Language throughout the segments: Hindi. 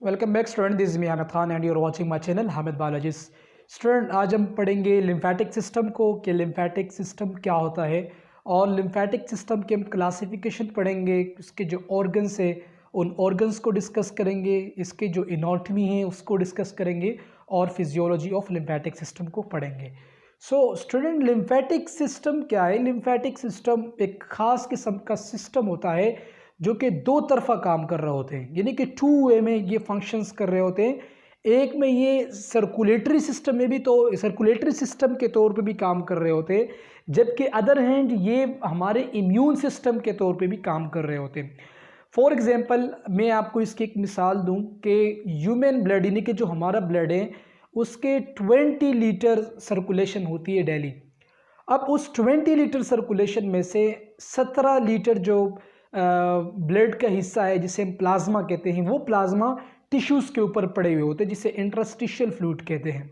Welcome back student, this is me Hamid Khan and you are watching my channel Hamid biologist. Student, आज हम पढ़ेंगे लिम्फेटिक सिस्टम को कि लिम्फेटिक सिस्टम क्या होता है और लिम्फेटिक सिस्टम के हम क्लासिफिकेशन पढ़ेंगे। इसके जो ऑर्गन्स है उन ऑर्गन्स को डिस्कस करेंगे, इसके जो इनॉटमी है उसको डिस्कस करेंगे और फिजियोलॉजी ऑफ लिम्फेटिक सिस्टम को पढ़ेंगे। सो स्टूडेंट, लिम्फेटिक सिस्टम क्या है? लिम्फेटिक सिस्टम एक ख़ास किस्म का सिस्टम होता है जो कि दो तरफा काम कर रहे होते हैं, यानी कि टू वे में ये फंक्शंस कर रहे होते हैं। एक में ये सर्कुलेटरी सिस्टम में भी तो सर्कुलेटरी सिस्टम के तौर पे भी काम कर रहे होते हैं, जबकि अदर हैंड ये हमारे इम्यून सिस्टम के तौर पे भी काम कर रहे होते हैं। फॉर एग्जांपल मैं आपको इसकी एक मिसाल दूं कि ह्यूमन ब्लड यानी कि जो हमारा ब्लड है उसके 20 लीटर सर्कुलेशन होती है डेली। अब उस 20 लीटर सर्कुलेशन में से 17 लीटर जो ब्लड का हिस्सा है जिसे हम प्लाज्मा कहते हैं, वो प्लाज्मा टिश्यूज़ के ऊपर पड़े हुए होते हैं जिसे इंटरस्टिशियल फ्लूइड कहते हैं।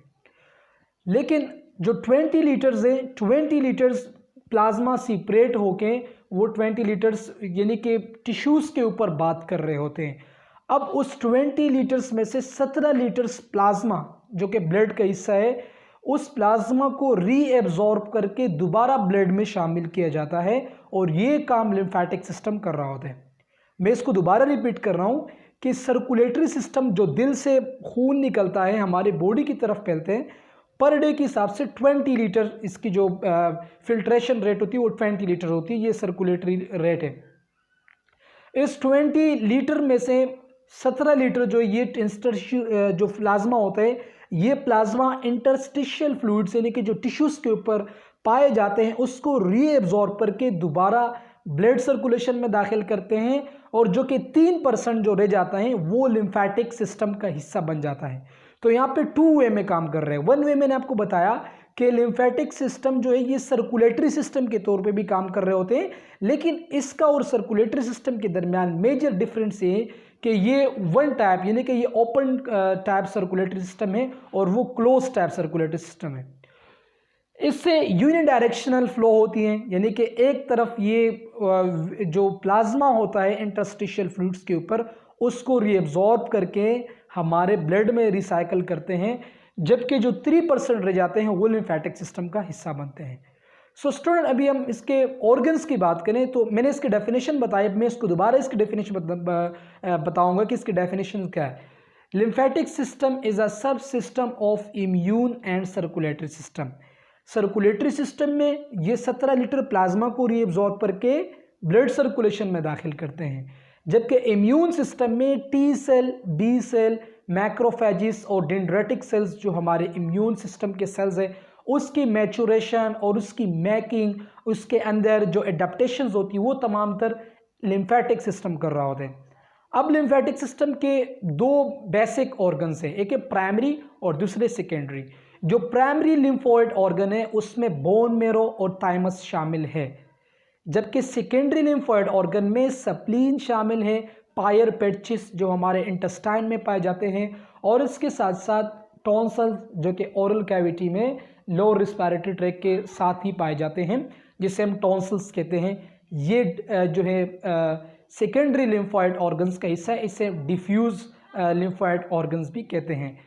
लेकिन जो 20 लीटर्स है, 20 लीटर्स प्लाज्मा सेपरेट होके वो 20 लीटर्स यानी कि टिश्यूज़ के ऊपर बात कर रहे होते हैं। अब उस 20 लीटर्स में से 17 लीटर्स प्लाज्मा जो कि ब्लड का हिस्सा है, उस प्लाज्मा को रीएब्जॉर्ब करके दोबारा ब्लड में शामिल किया जाता है और ये काम लिम्फेटिक सिस्टम कर रहा होता है। मैं इसको दोबारा रिपीट कर रहा हूँ कि सर्कुलेटरी सिस्टम जो दिल से खून निकलता है हमारे बॉडी की तरफ फैलते हैं, पर डे के हिसाब से 20 लीटर इसकी जो फिल्ट्रेशन रेट होती है वो 20 लीटर होती है। ये सर्कुलेटरी रेट है। इस 20 लीटर में से 17 लीटर जो ये जो प्लाज्मा होता है, ये प्लाज्मा इंटरस्टिशियल फ्लूइड्स यानी कि जो टिश्यूज़ के ऊपर पाए जाते हैं उसको रीएब्जॉर्ब करके दोबारा ब्लड सर्कुलेशन में दाखिल करते हैं और जो कि 3% जो रह जाता है वो लिम्फेटिक सिस्टम का हिस्सा बन जाता है। तो यहाँ पे टू वे में काम कर रहे हैं। वन वे मैंने आपको बताया कि लिम्फेटिक सिस्टम जो है ये सर्कुलेटरी सिस्टम के तौर पे भी काम कर रहे होते हैं, लेकिन इसका और सर्कुलेटरी सिस्टम के दरमियान मेजर डिफरेंस ये कि ये वन टाइप यानी कि ये ओपन टाइप सर्कुलेटरी सिस्टम है और वो क्लोज टाइप सर्कुलेटरी सिस्टम है। इससे यूनि डायरेक्शनल फ्लो होती है, यानी कि एक तरफ ये जो प्लाज्मा होता है इंटरस्टिशियल फ्लूइड्स के ऊपर उसको रीअब्जॉर्ब करके हमारे ब्लड में रिसाइकल करते हैं, जबकि जो 3% रह जाते हैं वो लिम्फेटिक सिस्टम का हिस्सा बनते हैं। सो स्टूडेंट, अभी हम इसके ऑर्गन्स की बात करें तो मैंने इसके डेफिनेशन बताई, मैं इसको दोबारा इसकी डेफिनेशन बताऊंगा कि इसकी डेफिनेशन क्या है। Lymphatic system is a sub system of immune and circulatory system. Circulatory system में ये 17 लीटर प्लाज्मा को रीअब्जॉर्ब करके ब्लड सर्कुलेशन में दाखिल करते हैं, जबकि इम्यून सिस्टम में T cell, B cell, macrophages और डेंड्रेटिक सेल्स जो हमारे इम्यून सिस्टम के सेल्स हैं उसकी मैचुरेशन और उसकी मेकिंग, उसके अंदर जो एडाप्टेशंस होती है वो तमाम तर लिम्फेटिक सिस्टम कर रहा होता है। अब लिम्फेटिक सिस्टम के दो बेसिक ऑर्गन्स हैं, एक है प्राइमरी और दूसरे सेकेंडरी। जो प्राइमरी लिम्फोइड ऑर्गन है उसमें बोन मेरो और थाइमस शामिल है, जबकि सेकेंडरी लिम्फोइड ऑर्गन में स्प्लीन शामिल है, पायर पेचिस जो हमारे इंटेस्टाइन में पाए जाते हैं और इसके साथ साथ टॉन्सल जो कि ओरल कैविटी में लोअर रिस्पिरेटरी ट्रैक्ट के साथ ही पाए जाते हैं, जिसे हम टॉन्सल्स कहते हैं। ये जो है सेकेंडरी लिम्फोइड ऑर्गन्स का हिस्सा है, इसे डिफ्यूज लिम्फोइड ऑर्गन्स भी कहते हैं।